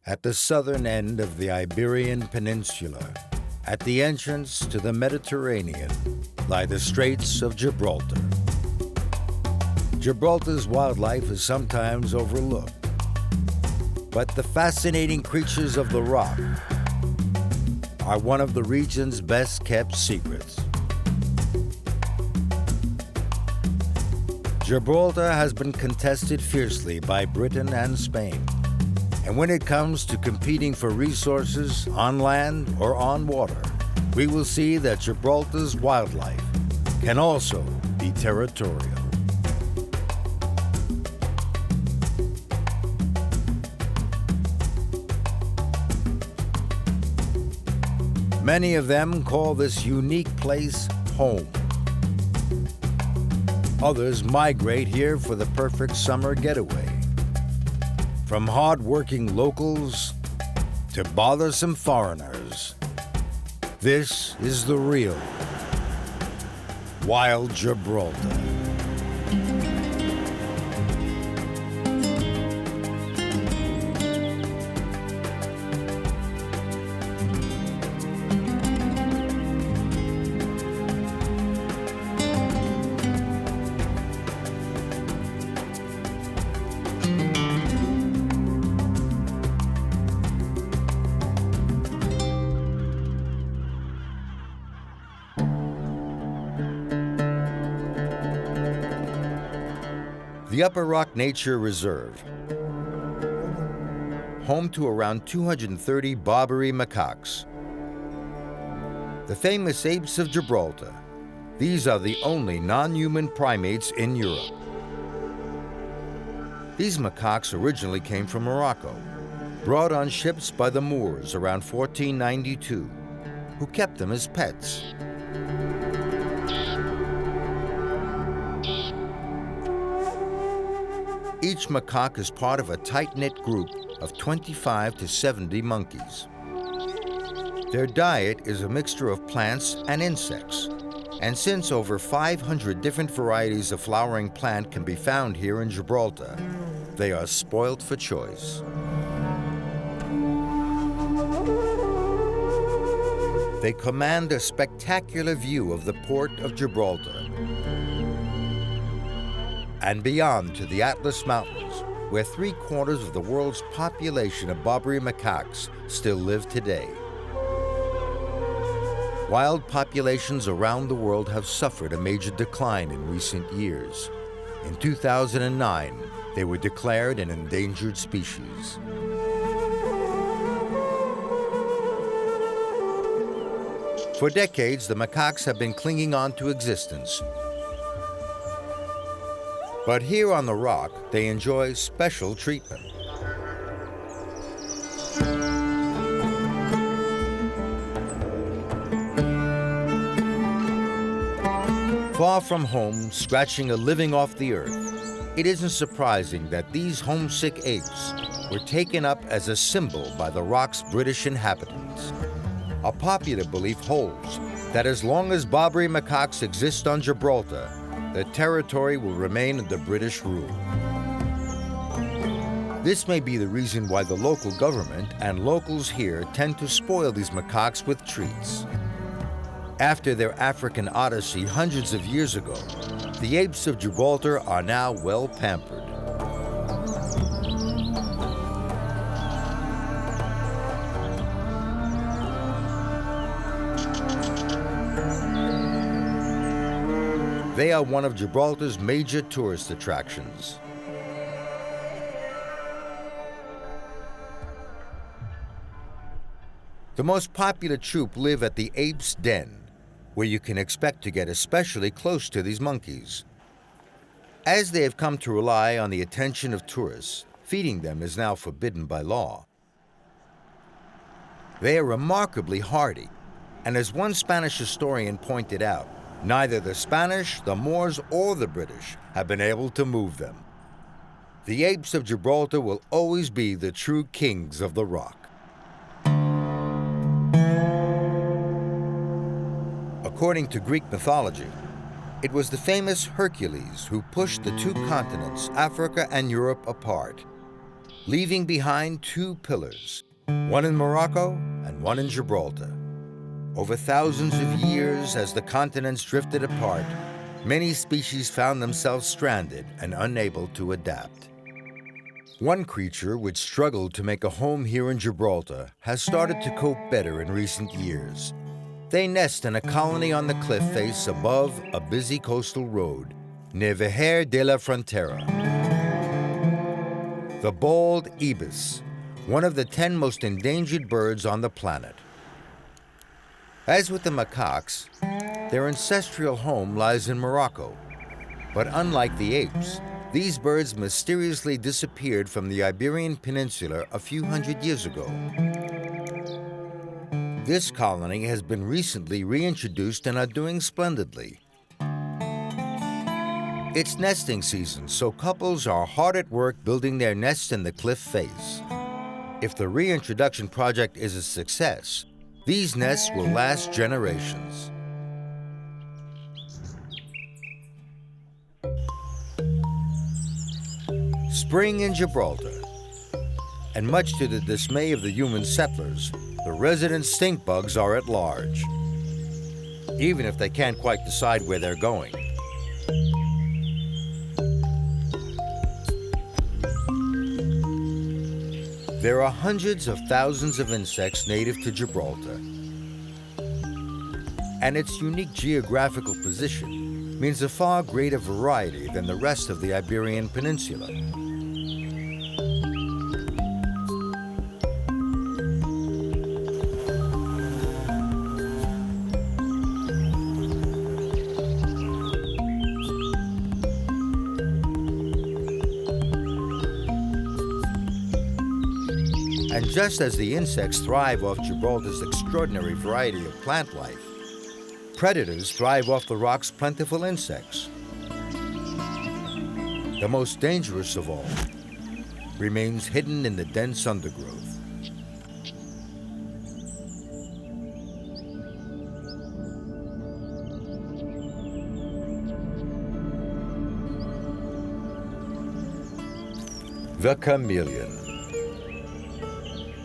At the southern end of the Iberian Peninsula, at the entrance to the Mediterranean, lie the Straits of Gibraltar. Gibraltar's wildlife is sometimes overlooked, but the fascinating creatures of the rock are one of the region's best-kept secrets. Gibraltar has been contested fiercely by Britain and Spain. And when it comes to competing for resources on land or on water, we will see that Gibraltar's wildlife can also be territorial. Many of them call this unique place home. Others migrate here for the perfect summer getaway. From hard-working locals to bothersome foreigners, this is the real Wild Gibraltar. The Upper Rock Nature Reserve, home to around 230 Barbary macaques. The famous apes of Gibraltar. These are the only non-human primates in Europe. These macaques originally came from Morocco, brought on ships by the Moors around 1492, who kept them as pets. Each macaque is part of a tight-knit group of 25 to 70 monkeys. Their diet is a mixture of plants and insects, and since over 500 different varieties of flowering plant can be found here in Gibraltar, they are spoilt for choice. They command a spectacular view of the port of Gibraltar and beyond to the Atlas Mountains, where 3/4 of the world's population of Barbary macaques still live today. Wild populations around the world have suffered a major decline in recent years. In 2009, they were declared an endangered species. For decades, the macaques have been clinging on to existence. But here on the rock, they enjoy special treatment. Far from home, scratching a living off the earth, it isn't surprising that these homesick apes were taken up as a symbol by the rock's British inhabitants. A popular belief holds that as long as Barbary macaques exist on Gibraltar, the territory will remain under British rule. This may be the reason why the local government and locals here tend to spoil these macaques with treats. After their African odyssey hundreds of years ago, the apes of Gibraltar are now well pampered. They are one of Gibraltar's major tourist attractions. The most popular troupe live at the Ape's Den, where you can expect to get especially close to these monkeys. As they have come to rely on the attention of tourists, feeding them is now forbidden by law. They are remarkably hardy, and as one Spanish historian pointed out, neither the Spanish, the Moors, or the British have been able to move them. The apes of Gibraltar will always be the true kings of the rock. According to Greek mythology, it was the famous Hercules who pushed the two continents, Africa and Europe, apart. leaving behind two pillars, one in Morocco and one in Gibraltar. Over thousands of years, as the continents drifted apart, many species found themselves stranded and unable to adapt. One creature which struggled to make a home here in Gibraltar has started to cope better in recent years. They nest in a colony on the cliff face above a busy coastal road near Vejer de la Frontera. The bald ibis, one of the 10 most endangered birds on the planet. As with the macaques, their ancestral home lies in Morocco. But unlike the apes, these birds mysteriously disappeared from the Iberian Peninsula a few hundred years ago. This colony has been recently reintroduced and are doing splendidly. It's nesting season, so couples are hard at work building their nests in the cliff face. If the reintroduction project is a success, these nests will last generations. Spring in Gibraltar. And much to the dismay of the human settlers, the resident stink bugs are at large, even if they can't quite decide where they're going. There are hundreds of thousands of insects native to Gibraltar, and its unique geographical position means a far greater variety than the rest of the Iberian Peninsula. And just as the insects thrive off Gibraltar's extraordinary variety of plant life, predators thrive off the rock's plentiful insects. The most dangerous of all remains hidden in the dense undergrowth. The chameleon.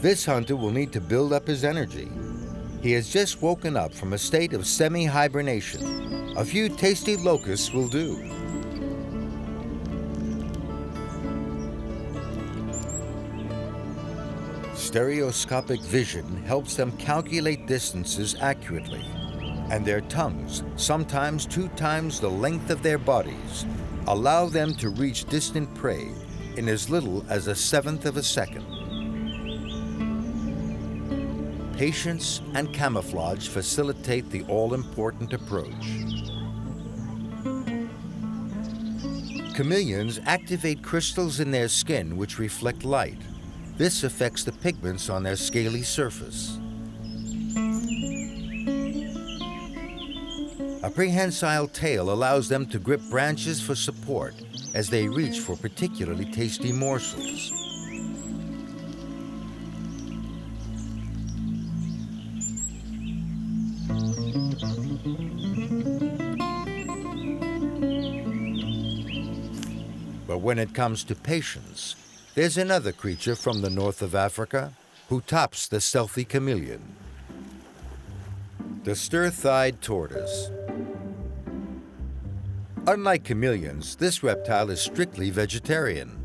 This hunter will need to build up his energy. He has just woken up from a state of semi-hibernation. A few tasty locusts will do. Stereoscopic vision helps them calculate distances accurately, and their tongues, sometimes 2 times the length of their bodies, allow them to reach distant prey in as little as 1/7 of a second. Patience and camouflage facilitate the all-important approach. Chameleons activate crystals in their skin which reflect light. This affects the pigments on their scaly surface. A prehensile tail allows them to grip branches for support as they reach for particularly tasty morsels. But when it comes to patience, there's another creature from the north of Africa who tops the stealthy chameleon. The stir-thighed tortoise. Unlike chameleons, this reptile is strictly vegetarian.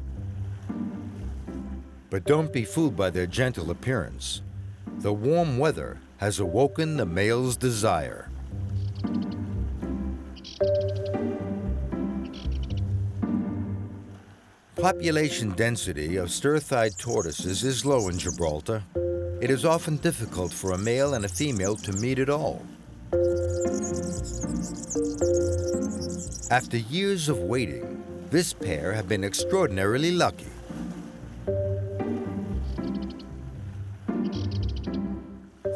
But don't be fooled by their gentle appearance. The warm weather has awoken the male's desire. Population density of stir-thighed tortoises is low in Gibraltar. It is often difficult for a male and a female to meet at all. After years of waiting, this pair have been extraordinarily lucky.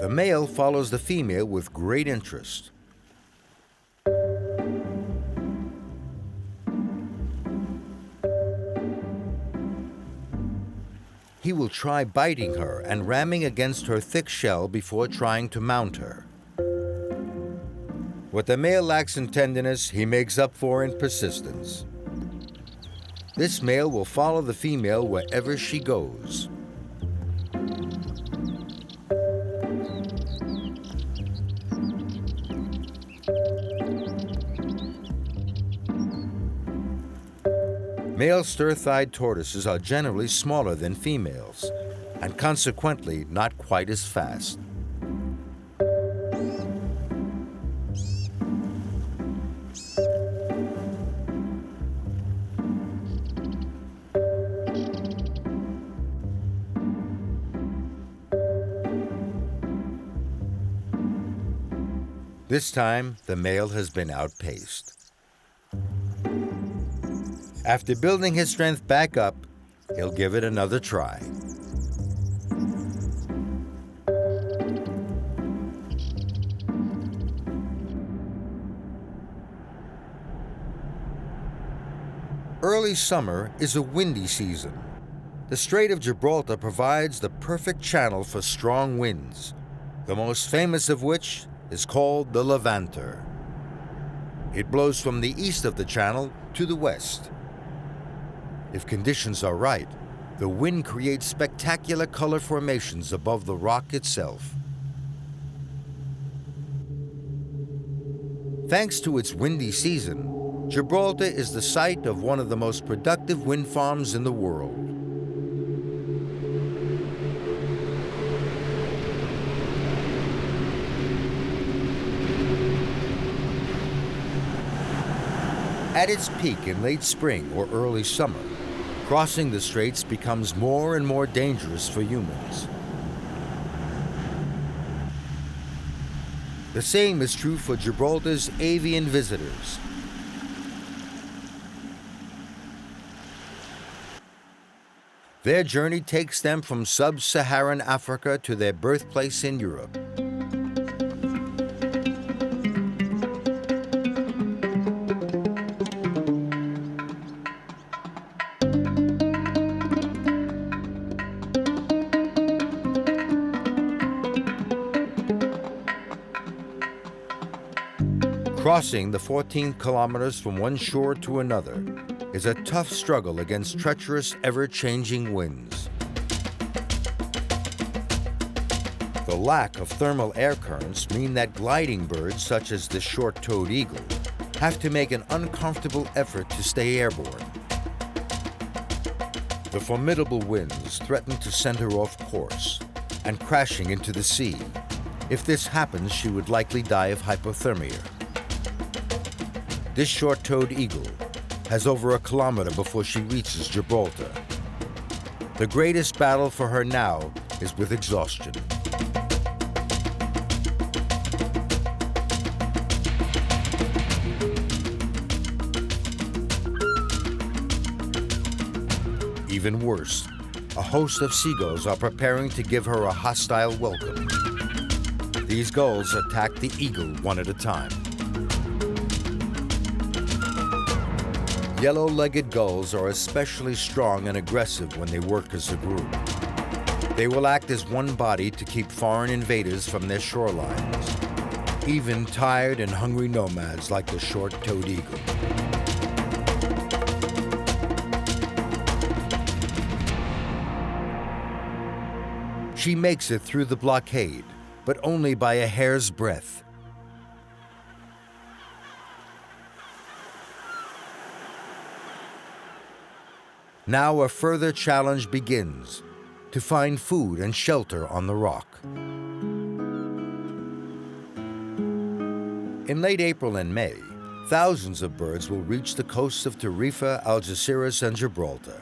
The male follows the female with great interest. He will try biting her and ramming against her thick shell before trying to mount her. What the male lacks in tenderness, he makes up for in persistence. This male will follow the female wherever she goes. Male stir-thighed tortoises are generally smaller than females, and consequently not quite as fast. This time, the male has been outpaced. After building his strength back up, he'll give it another try. Early summer is a windy season. The Strait of Gibraltar provides the perfect channel for strong winds, the most famous of which is called the Levanter. It blows from the east of the channel to the west. If conditions are right, the wind creates spectacular color formations above the rock itself. Thanks to its windy season, Gibraltar is the site of one of the most productive wind farms in the world. At its peak in late spring or early summer, crossing the straits becomes more and more dangerous for humans. The same is true for Gibraltar's avian visitors. Their journey takes them from sub-Saharan Africa to their birthplace in Europe. Crossing the 14 kilometers from one shore to another is a tough struggle against treacherous, ever-changing winds. The lack of thermal air currents mean that gliding birds, such as the short-toed eagle, have to make an uncomfortable effort to stay airborne. The formidable winds threaten to send her off course and crashing into the sea. If this happens, she would likely die of hypothermia. This short-toed eagle has over a kilometer before she reaches Gibraltar. The greatest battle for her now is with exhaustion. Even worse, a host of seagulls are preparing to give her a hostile welcome. These gulls attack the eagle one at a time. Yellow-legged gulls are especially strong and aggressive when they work as a group. They will act as one body to keep foreign invaders from their shorelines, even tired and hungry nomads like the short-toed eagle. She makes it through the blockade, but only by a hair's breadth. Now a further challenge begins, to find food and shelter on the rock. In late April and May, thousands of birds will reach the coasts of Tarifa, Algeciras, and Gibraltar.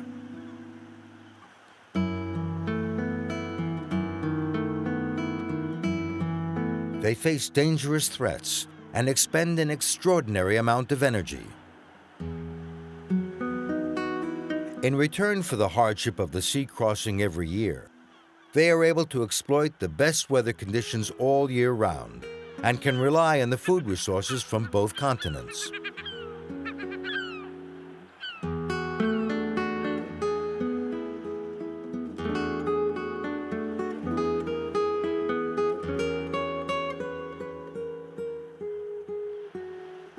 They face dangerous threats and expend an extraordinary amount of energy. In return for the hardship of the sea crossing every year, they are able to exploit the best weather conditions all year round and can rely on the food resources from both continents.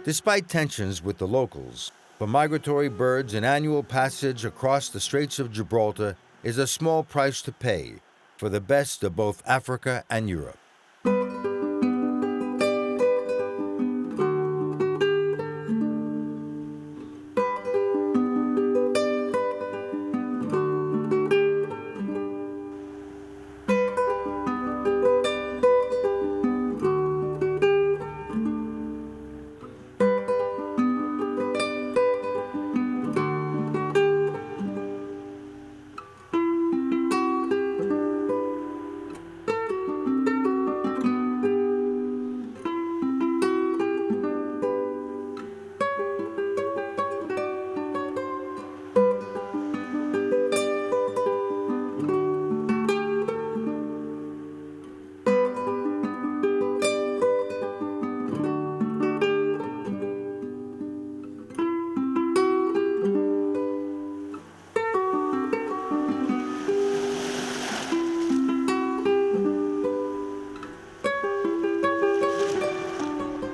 Despite tensions with the locals, For migratory birds, an annual passage across the Straits of Gibraltar is a small price to pay for the best of both Africa and Europe.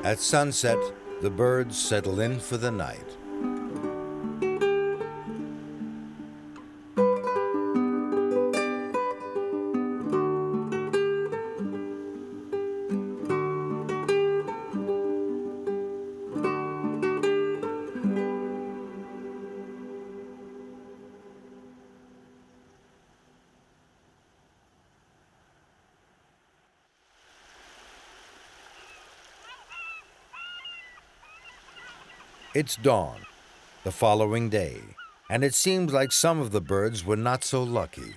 At sunset, the birds settle in for the night. It's dawn, the following day, and it seems like some of the birds were not so lucky.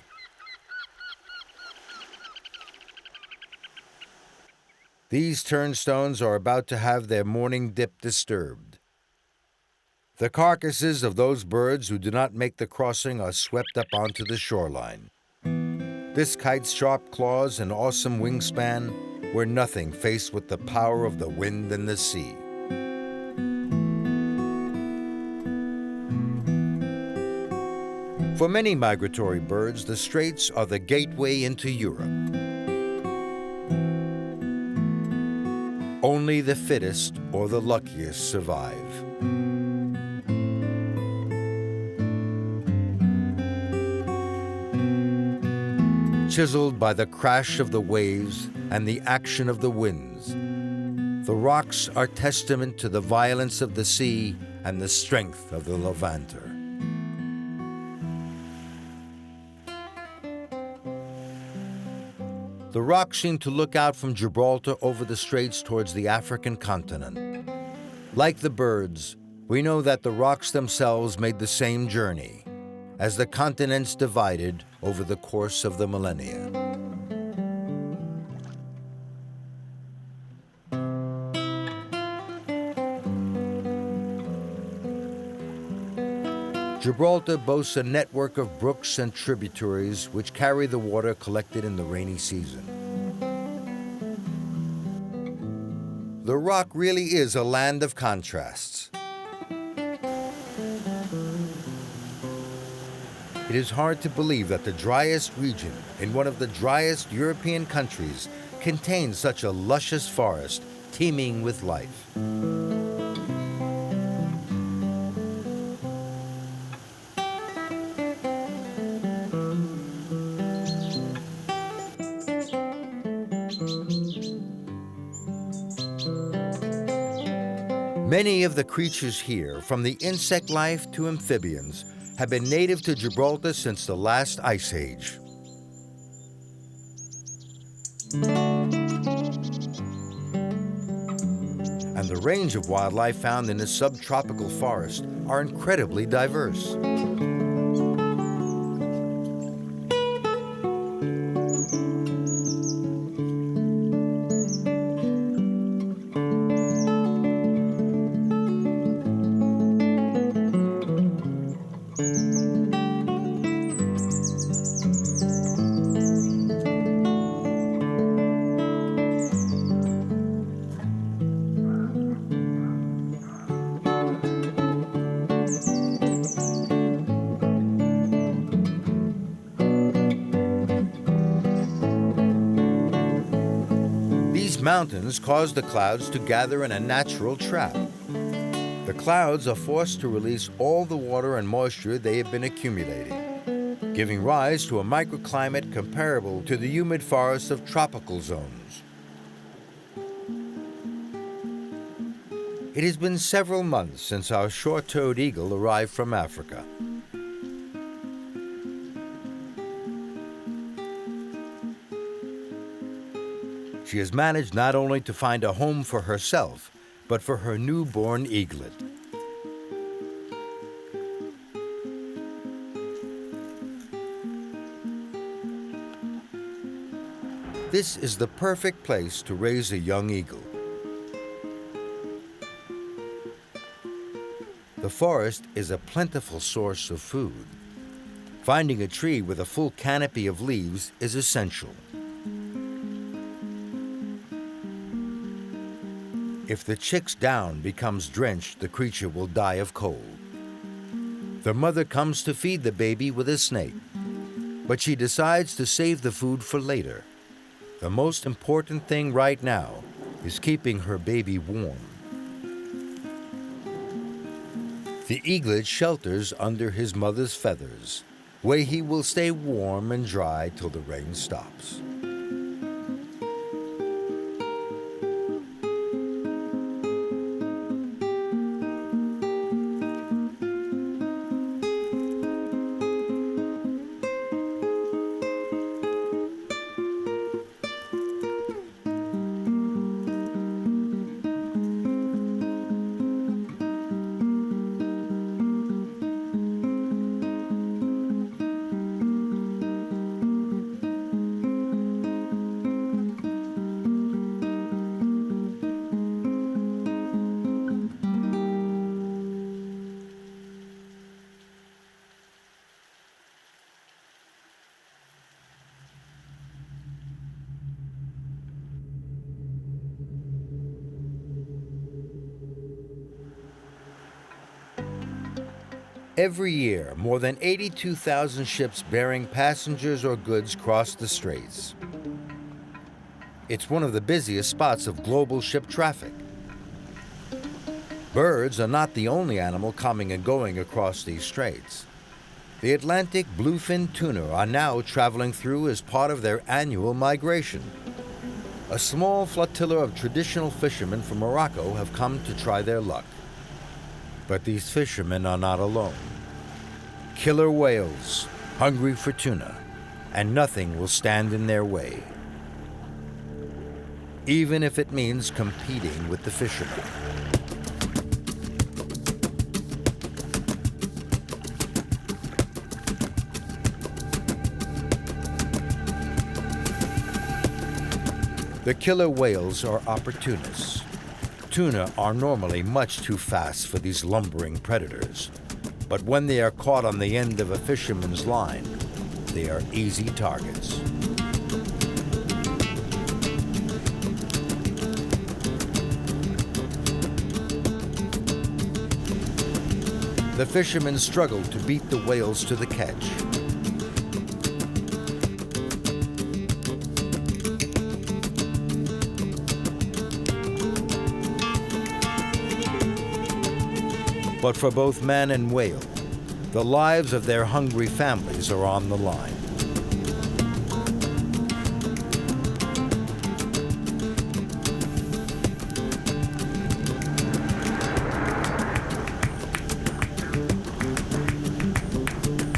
These turnstones are about to have their morning dip disturbed. The carcasses of those birds who do not make the crossing are swept up onto the shoreline. This kite's sharp claws and awesome wingspan were nothing faced with the power of the wind and the sea. For many migratory birds, the Straits are the gateway into Europe. Only the fittest or the luckiest survive. Chiseled by the crash of the waves and the action of the winds, the rocks are testament to the violence of the sea and the strength of the Levanter. The rocks seem to look out from Gibraltar over the straits towards the African continent. Like the birds, we know that the rocks themselves made the same journey, as the continents divided over the course of the millennia. Gibraltar boasts a network of brooks and tributaries which carry the water collected in the rainy season. The Rock really is a land of contrasts. It is hard to believe that the driest region in one of the driest European countries contains such a luscious forest teeming with life. Many of the creatures here, from the insect life to amphibians, have been native to Gibraltar since the last ice age. And the range of wildlife found in this subtropical forest are incredibly diverse. Mountains cause the clouds to gather in a natural trap. The clouds are forced to release all the water and moisture they have been accumulating, giving rise to a microclimate comparable to the humid forests of tropical zones. It has been several months since our short-toed eagle arrived from Africa. She has managed not only to find a home for herself, but for her newborn eaglet. This is the perfect place to raise a young eagle. The forest is a plentiful source of food. Finding a tree with a full canopy of leaves is essential. If the chick's down becomes drenched, the creature will die of cold. The mother comes to feed the baby with a snake, but she decides to save the food for later. The most important thing right now is keeping her baby warm. The eaglet shelters under his mother's feathers, where he will stay warm and dry till the rain stops. Every year, more than 82,000 ships bearing passengers or goods cross the straits. It's one of the busiest spots of global ship traffic. Birds are not the only animal coming and going across these straits. The Atlantic bluefin tuna are now traveling through as part of their annual migration. A small flotilla of traditional fishermen from Morocco have come to try their luck. But these fishermen are not alone. Killer whales, hungry for tuna, and nothing will stand in their way, even if it means competing with the fishermen. The killer whales are opportunists. Tuna are normally much too fast for these lumbering predators, but when they are caught on the end of a fisherman's line, they are easy targets. The fishermen struggle to beat the whales to the catch. But for both man and whale, the lives of their hungry families are on the line.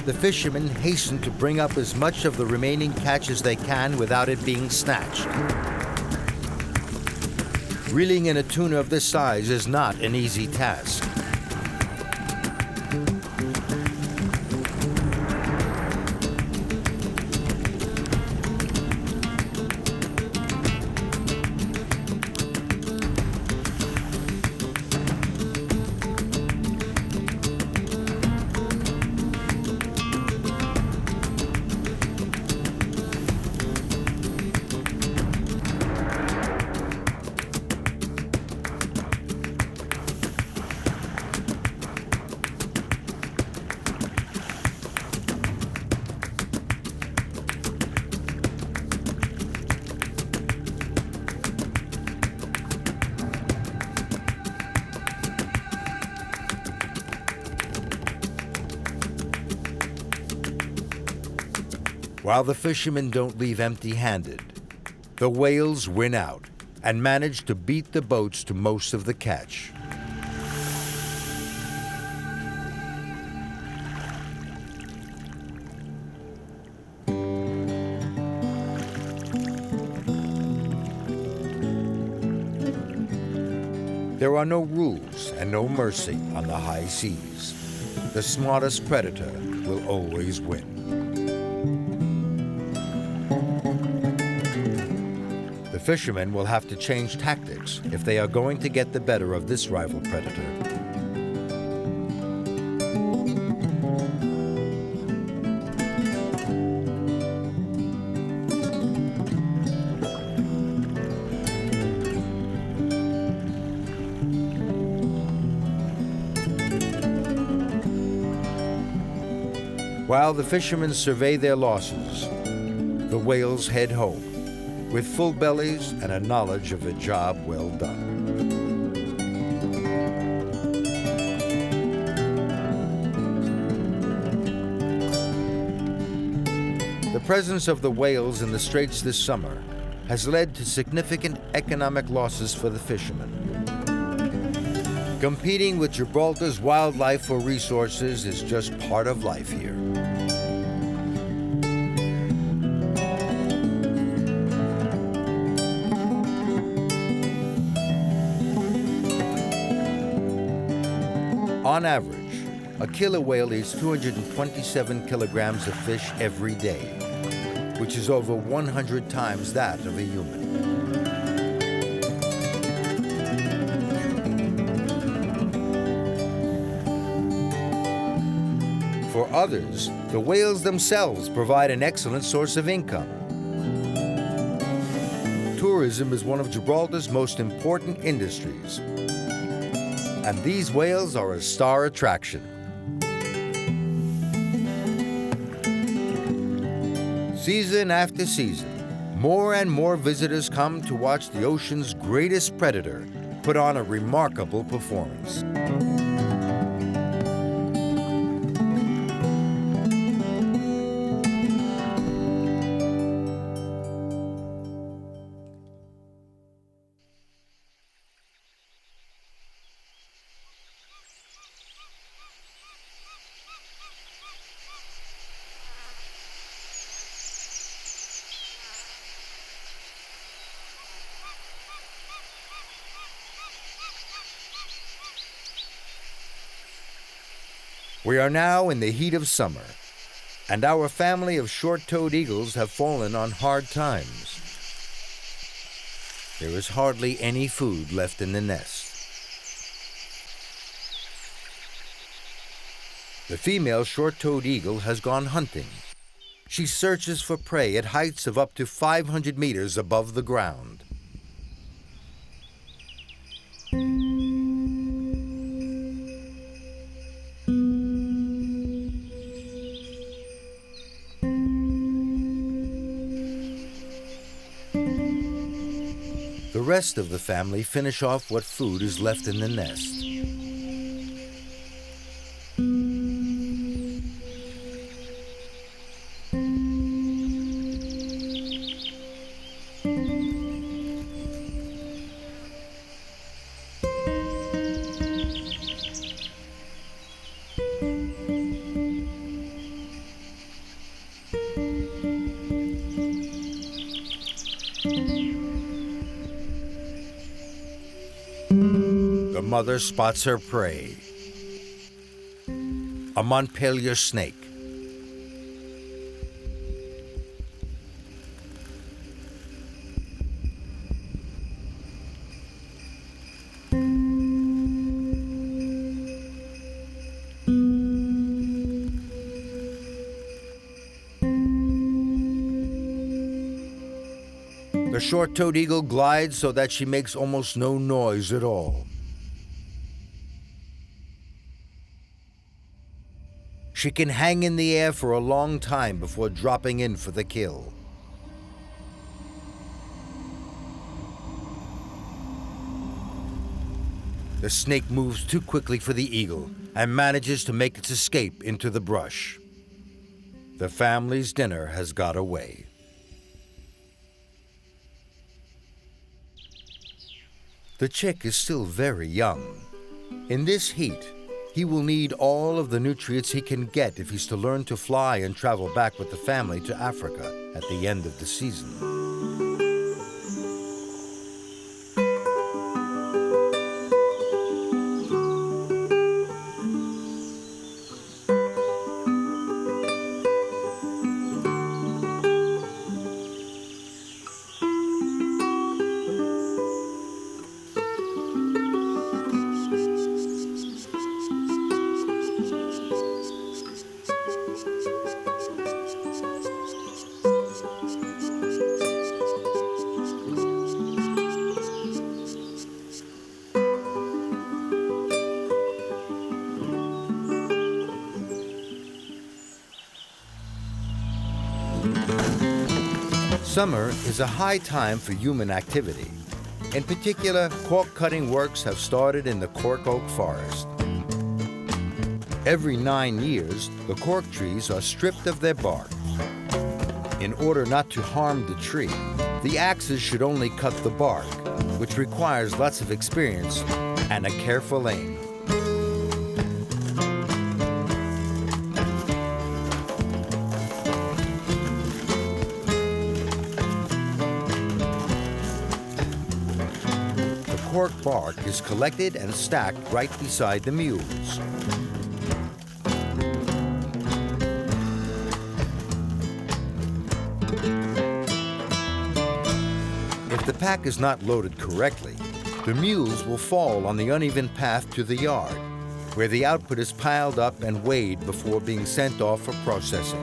The fishermen hasten to bring up as much of the remaining catch as they can without it being snatched. Reeling in a tuna of this size is not an easy task. While the fishermen don't leave empty-handed, the whales win out and manage to beat the boats to most of the catch. There are no rules and no mercy on the high seas. The smartest predator will always win. The fishermen will have to change tactics if they are going to get the better of this rival predator. While the fishermen survey their losses, the whales head home with full bellies and a knowledge of a job well done. The presence of the whales in the Straits this summer has led to significant economic losses for the fishermen. Competing with Gibraltar's wildlife for resources is just part of life here. On average, a killer whale eats 227 kilograms of fish every day, which is over 100 times that of a human. For others, the whales themselves provide an excellent source of income. Tourism is one of Gibraltar's most important industries, and these whales are a star attraction. Season after season, more and more visitors come to watch the ocean's greatest predator put on a remarkable performance. We are now in the heat of summer, and our family of short-toed eagles have fallen on hard times. There is hardly any food left in the nest. The female short-toed eagle has gone hunting. She searches for prey at heights of up to 500 meters above the ground. The rest of the family finish off what food is left in the nest. The mother spots her prey, a Montpelier snake. The short-toed eagle glides so that she makes almost no noise at all. She can hang in the air for a long time before dropping in for the kill. The snake moves too quickly for the eagle and manages to make its escape into the brush. The family's dinner has got away. The chick is still very young. In this heat, he will need all of the nutrients he can get if he's to learn to fly and travel back with the family to Africa at the end of the season. Summer is a high time for human activity. In particular, cork-cutting works have started in the cork oak forest. Every 9 years, the cork trees are stripped of their bark. In order not to harm the tree, the axes should only cut the bark, which requires lots of experience and a careful aim. Cork bark is collected and stacked right beside the mules. If the pack is not loaded correctly, the mules will fall on the uneven path to the yard, where the output is piled up and weighed before being sent off for processing.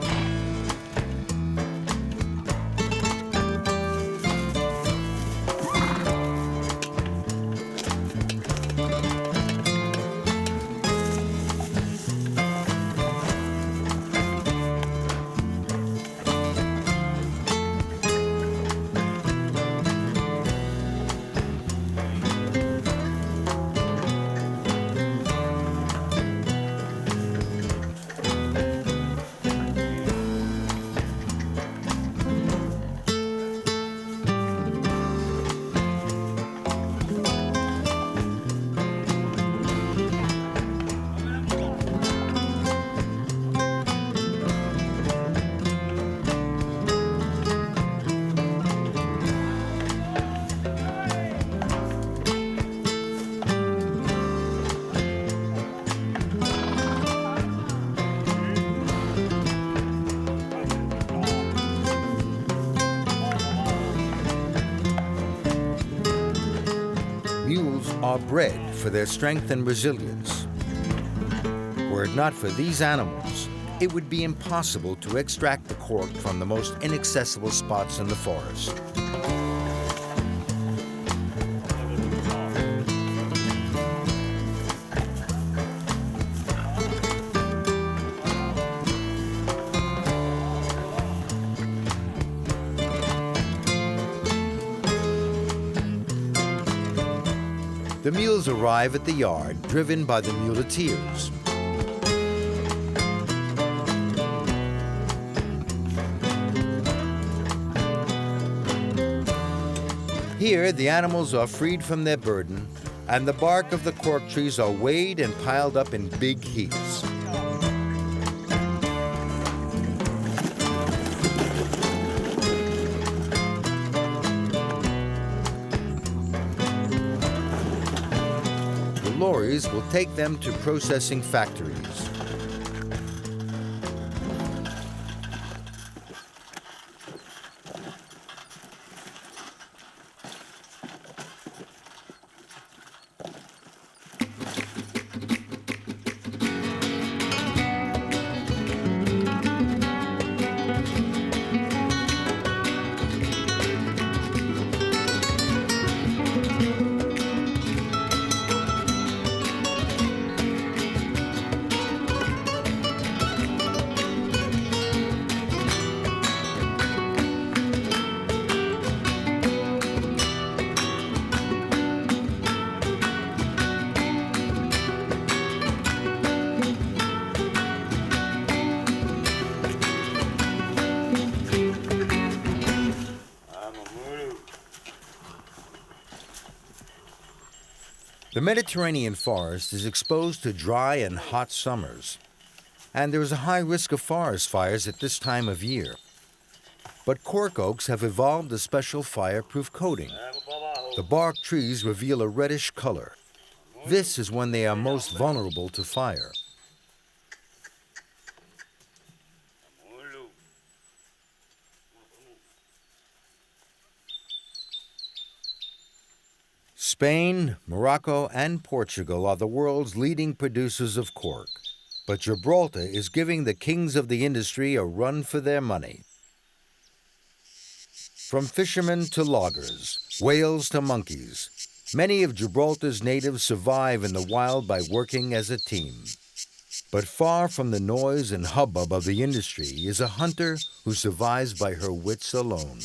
Mules are bred for their strength and resilience. Were it not for these animals, it would be impossible to extract the cork from the most inaccessible spots in the forest. The mules arrive at the yard, driven by the muleteers. Here, the animals are freed from their burden, and the bark of the cork trees are weighed and piled up in big heaps. Lorries will take them to processing factories. The Mediterranean forest is exposed to dry and hot summers, and there is a high risk of forest fires at this time of year. But cork oaks have evolved a special fireproof coating. The bark trees reveal a reddish color. This is when they are most vulnerable to fire. Spain, Morocco, and Portugal are the world's leading producers of cork, but Gibraltar is giving the kings of the industry a run for their money. From fishermen to loggers, whales to monkeys, many of Gibraltar's natives survive in the wild by working as a team. But far from the noise and hubbub of the industry is a hunter who survives by her wits alone.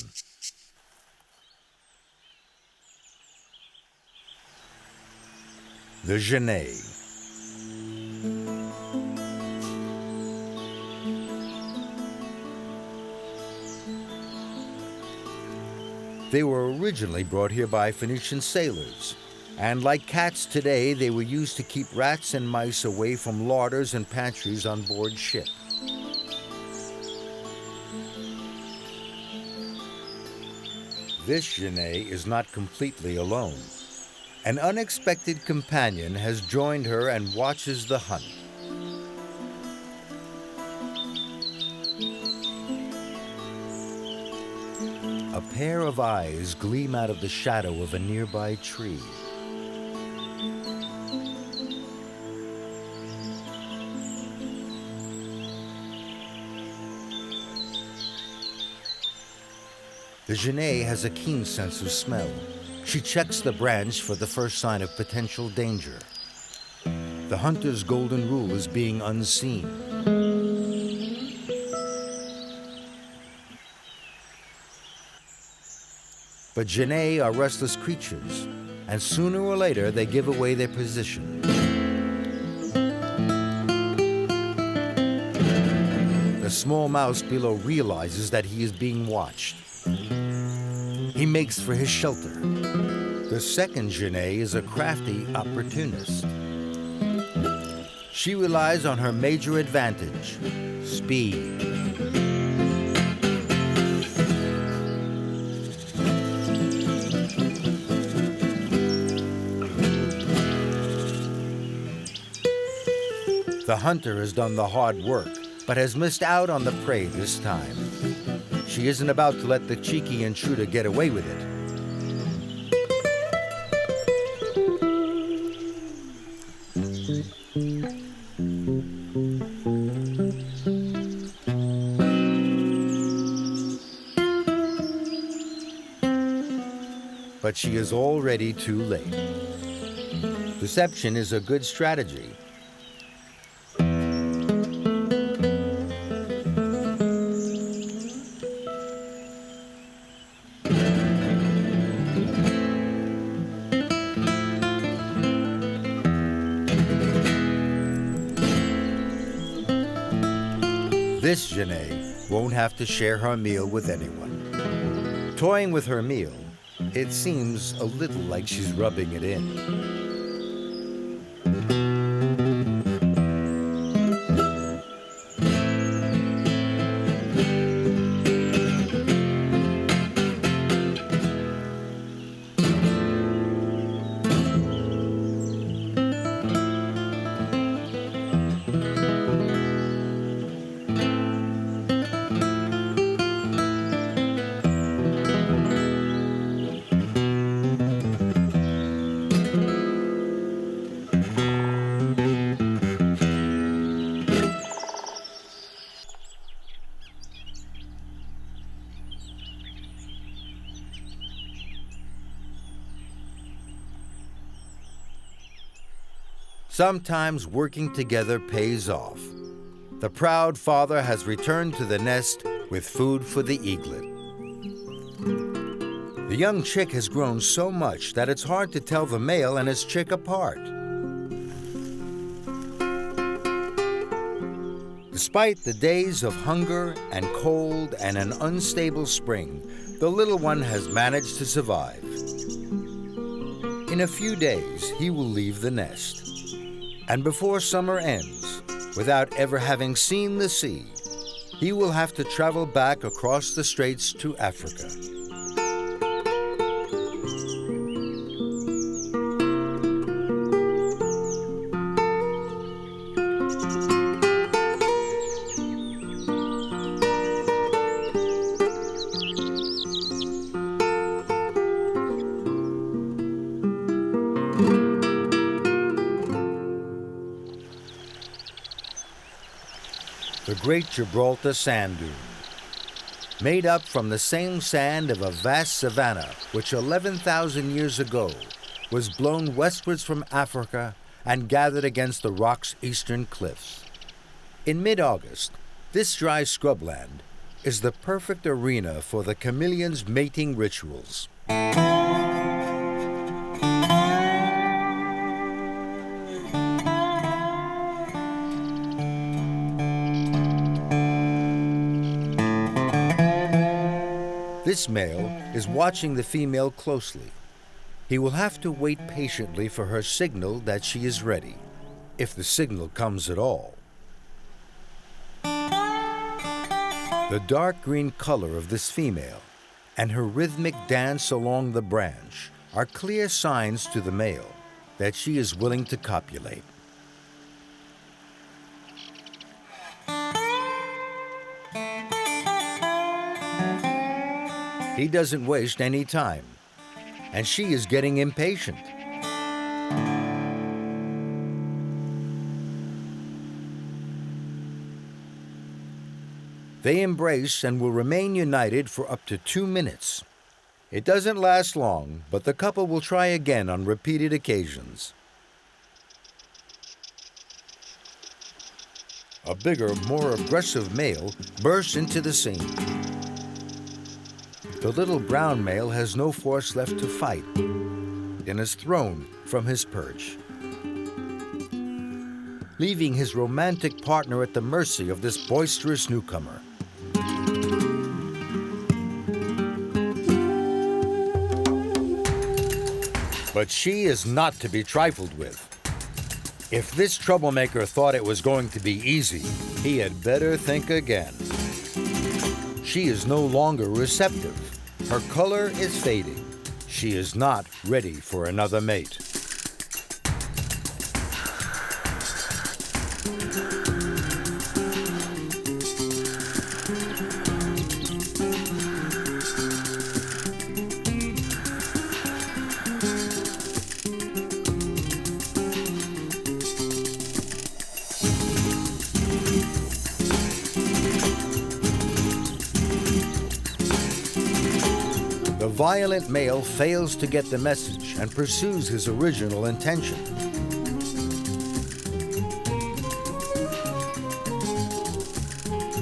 The Genet. They were originally brought here by Phoenician sailors, and like cats today, they were used to keep rats and mice away from larders and pantries on board ship. This Genet is not completely alone. An unexpected companion has joined her and watches the hunt. A pair of eyes gleam out of the shadow of a nearby tree. The Genet has a keen sense of smell. She checks the branch for the first sign of potential danger. The hunter's golden rule is being unseen. But Genet are restless creatures, and sooner or later they give away their position. The small mouse below realizes that he is being watched. He makes for his shelter. The second Genet is a crafty opportunist. She relies on her major advantage, speed. The hunter has done the hard work, but has missed out on the prey this time. She isn't about to let the cheeky intruder get away with it. But she is already too late. Deception is a good strategy. This Genet won't have to share her meal with anyone. Toying with her meal, it seems a little like she's rubbing it in. Sometimes working together pays off. The proud father has returned to the nest with food for the eaglet. The young chick has grown so much that it's hard to tell the male and his chick apart. Despite the days of hunger and cold and an unstable spring, the little one has managed to survive. In a few days, he will leave the nest. And before summer ends, without ever having seen the sea, he will have to travel back across the straits to Africa. The Great Gibraltar Sand Dune, made up from the same sand of a vast savanna which 11,000 years ago was blown westwards from Africa and gathered against the rock's eastern cliffs. In mid-August, this dry scrubland is the perfect arena for the chameleon's mating rituals. This male is watching the female closely. He will have to wait patiently for her signal that she is ready, if the signal comes at all. The dark green color of this female and her rhythmic dance along the branch are clear signs to the male that she is willing to copulate. He doesn't waste any time, and she is getting impatient. They embrace and will remain united for up to 2 minutes. It doesn't last long, but the couple will try again on repeated occasions. A bigger, more aggressive male bursts into the scene. The little brown male has no force left to fight and is thrown from his perch, leaving his romantic partner at the mercy of this boisterous newcomer. But she is not to be trifled with. If this troublemaker thought it was going to be easy, he had better think again. She is no longer receptive. Her color is fading. She is not ready for another mate. The violent male fails to get the message and pursues his original intention.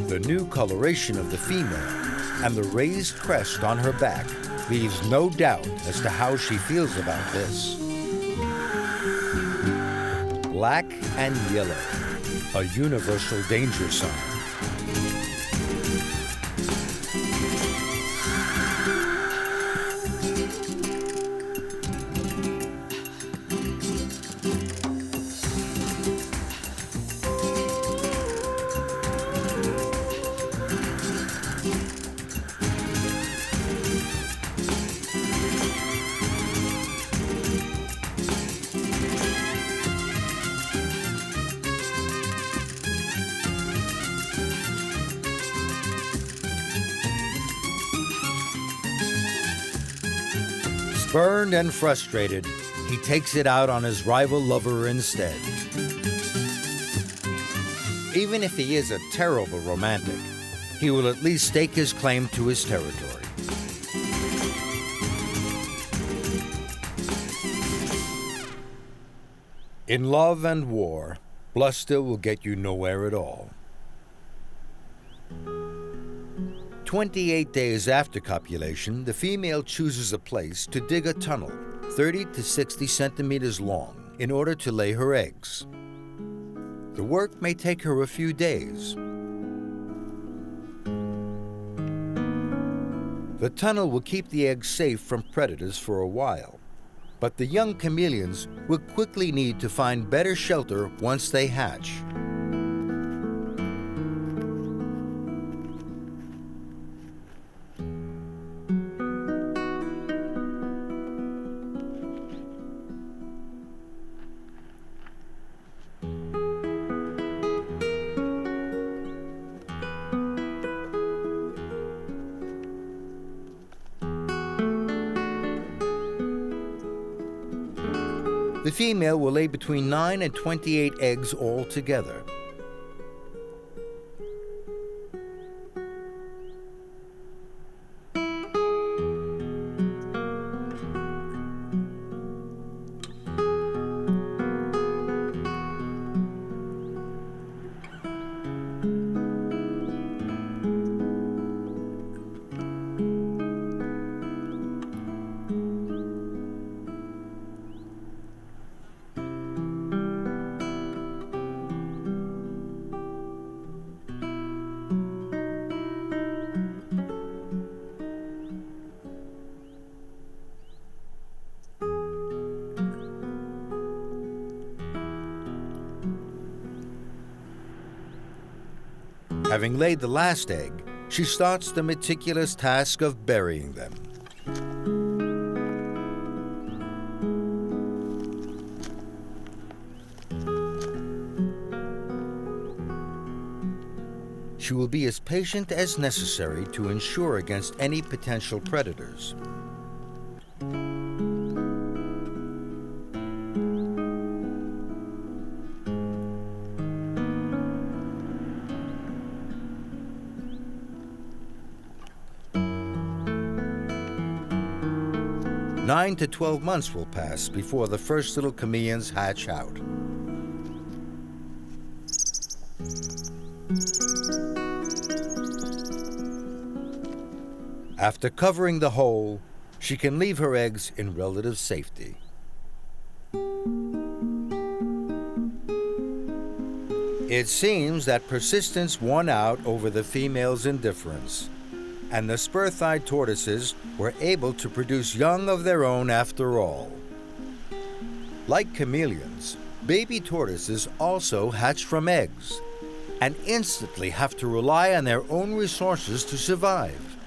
The new coloration of the female and the raised crest on her back leaves no doubt as to how she feels about this. Black and yellow, a universal danger sign. Burned and frustrated, he takes it out on his rival lover instead. Even if he is a terrible romantic, he will at least stake his claim to his territory. In love and war, bluster will get you nowhere at all. 28 days after copulation, the female chooses a place to dig a tunnel 30 to 60 centimeters long in order to lay her eggs. The work may take her a few days. The tunnel will keep the eggs safe from predators for a while. But the young chameleons will quickly need to find better shelter once they hatch. The female will lay between 9 and 28 eggs altogether. Having laid the last egg, she starts the meticulous task of burying them. She will be as patient as necessary to ensure against any potential predators. Nine to 12 months will pass before the first little chameleons hatch out. After covering the hole, she can leave her eggs in relative safety. It seems that persistence won out over the female's indifference, and the spur-thighed tortoises were able to produce young of their own after all. Like chameleons, baby tortoises also hatch from eggs and instantly have to rely on their own resources to survive,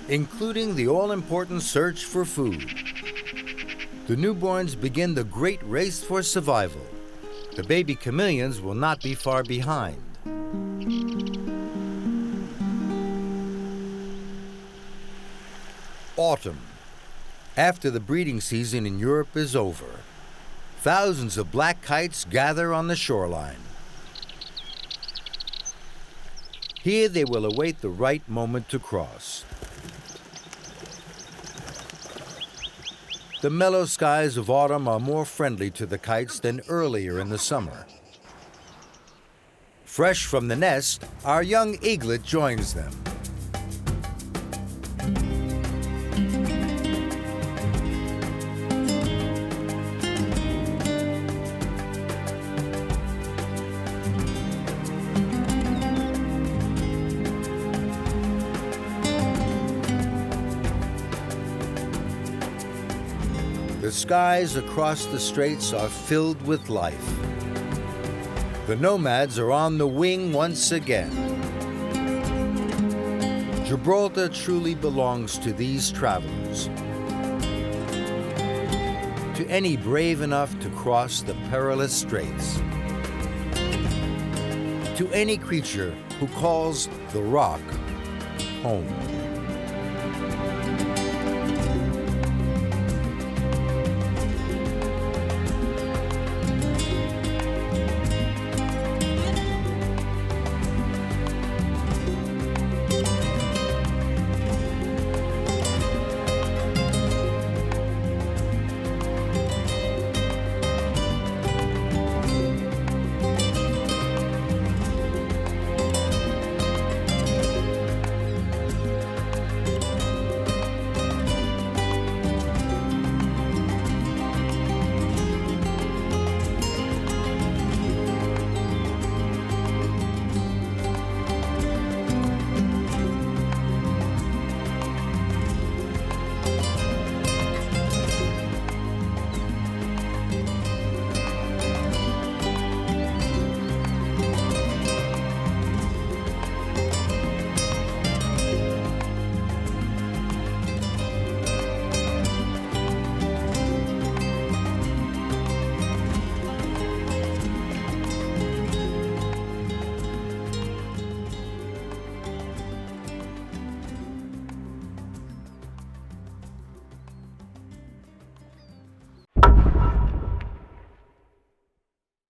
including the all-important search for food. The newborns begin the great race for survival. The baby chameleons will not be far behind. Autumn. After the breeding season in Europe is over, thousands of black kites gather on the shoreline. Here they will await the right moment to cross. The mellow skies of autumn are more friendly to the kites than earlier in the summer. Fresh from the nest, our young eaglet joins them. The skies across the straits are filled with life. The nomads are on the wing once again. Gibraltar truly belongs to these travelers, to any brave enough to cross the perilous straits, to any creature who calls the rock home.